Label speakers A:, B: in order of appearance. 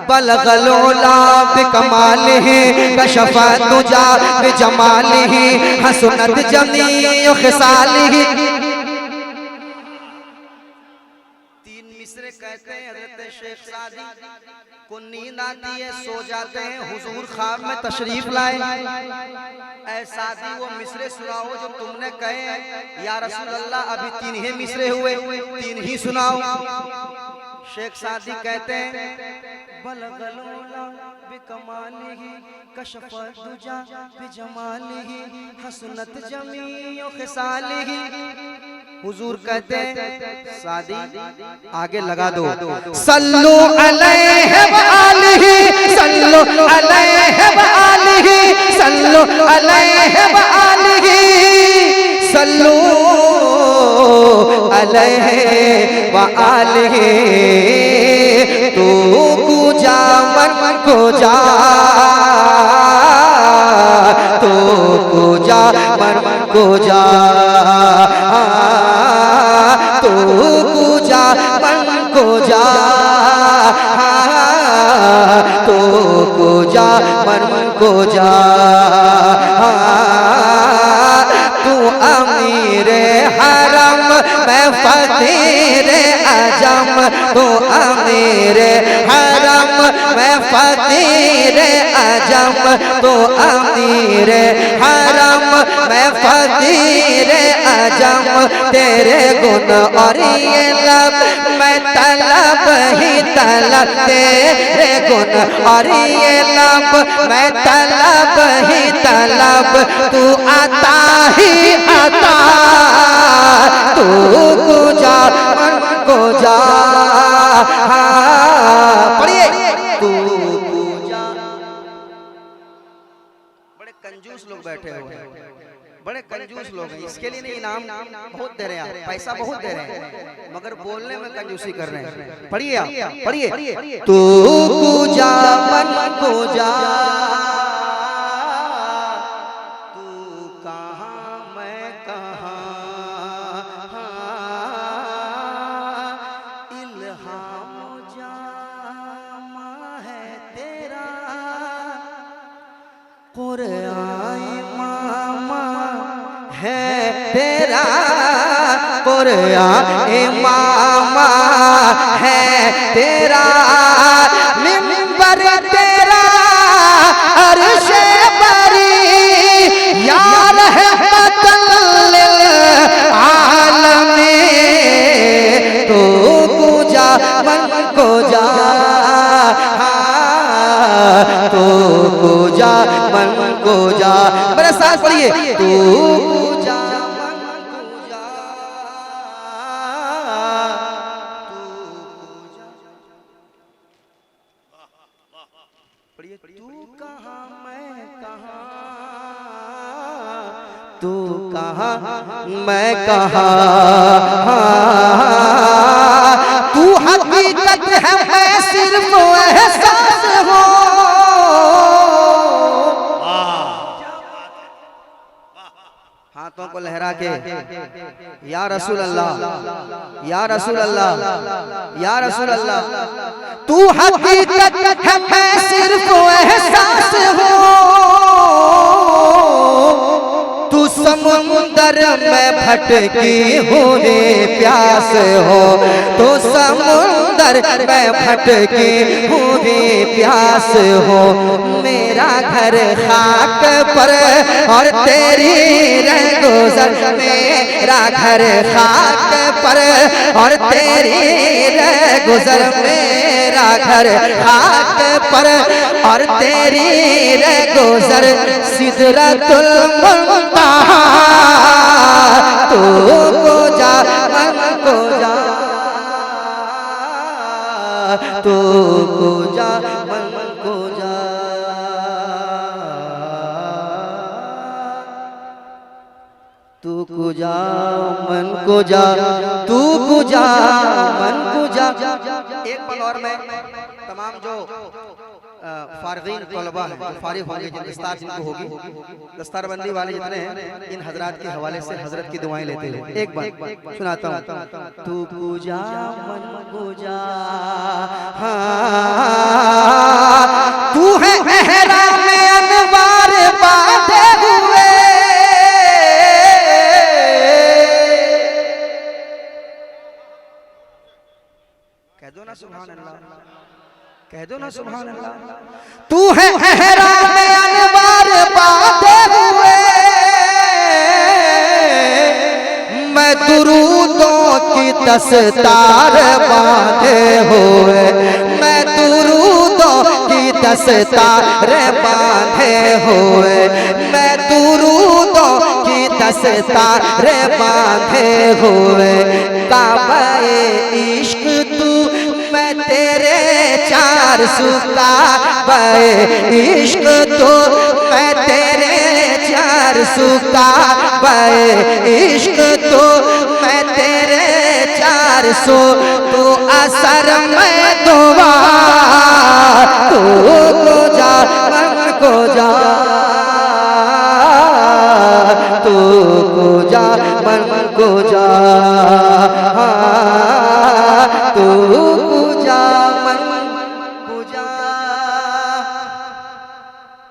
A: बलगल उला बिकमालिही कशफ़ दुजा बिजमालिही हसनत जमीउ खिसालिही। तीन मिसरे कहते हैं हज़रत शेख सादी को नींद आती है, सो जाते हैं, हुजूर ख्वाब में तशरीफ लाए, ऐ सादी वो मिसरे सुनाओ जो तुमने कहे या रसूल अल्लाह, अभी तीन ही मिसरे हुए, तीन ही सुनाओ। शेख सादी कहते हैं बलगल उला बिकमालिही कशफ़ दुजा बिजमालिही हसनत जमीउ खिसालिही। हुजूर कहते हैं सादी आगे लगा दो, सल्लु अलैहि व आलिही, सल्लु अलैहि व आलिही, सल्लु अलैहि व आलिही, सल्लु अलैहि व आलिही। तू कुजा मन को जा, तू कुजा मन को जा, तू कुजा मन को जा, तू कुजा मन को जा। तू अमीर हरम मैं फकीर अजम, तू अमीर हरम मैं फकीर अजम, तू अमीर हरम मैं फकीर अजम। तेरे गुण और ये लब मैं तलब ही तलब, तेरे गुण और ये लब मैं तलब ही तलब। तू आता ही आता, तू कुजा मन को जा। पढ़िए, तू कुजा। बड़े कंजूस लोग बैठे हुए हैं, बड़े कंजूस लोग हैं, इसके लिए इनाम बहुत दे रहे हैं, पैसा बहुत दे रहे हैं, मगर बोलने में कंजूसी कर रहे हैं। पढ़िए आप, पढ़िए, तू कुजा मन को जा, तू कहाँ मैं कहाँ, इल्हाम जामा है तेरा, कुरान मामा है तेरा, कुरान मामा है तेरा, मिंबर तेरा अर्श बरी, या रहमतल लिल आलमीन। तू कुजा मन को जा, तू कुजा मन को जा। मेरे साथ पढ़िए, तू कुजा मन को जा, तू कुजा। पढ़िए, तू कहाँ मैं कहाँ, तू कहाँ मैं कहाँ, तू हकीकत है मैं सिर्फ एहसास हूँ। हाथों को लहरा के या रसूल अल्लाह, या रसूल अल्लाह, या रसूल अल्लाह। तू हकीकत है मैं सिर्फ एहसास हूँ, तू समुंदर में भटकी हुई प्यास हो, तो समुंदर में भटकी हुई प्यास हो। मेरा घर खाक पर और तेरी गुज़र, मेरा घर खाक पर और तेरी गुज़र, मेरा घर खाक पर और तेरी गुज़र। सिदरतुल मुंतहा, तू कुजा मन को जा, तू कुजा मन को जा, तू कुजा मन को जा, तू कुजा मन को जा। एक पल और मैं तमाम जो फारगीन तलबा हैं, फारिग होंगे, जिन दस्तार जिनको होगी, दस्तारबंदी वाले जितने हैं, इन हजरात के हवाले से हजरत की दुआएं लेते हैं। एक बार सुनाता हूँ, तू कुजा मन कुजा, हाँ कह दो ना सुभान अल्लाह। तू है एहराम में अनवार बांधे हुए, मैं दुरूदों की दस्तार बांधे हुए, मैं दुरूदों की दस्तार बांधे हुए, मैं दुरूदों की दस्तार बांधे हुए, काबा-ए इश्क तू मैं तेरे चार सुका बे इश्क तो मैं तेरे चार सुका बे इश्क तो मैं तेरे चार सो तो असर में दुआ तू को जा मन को जा तू को जा मन को जा तू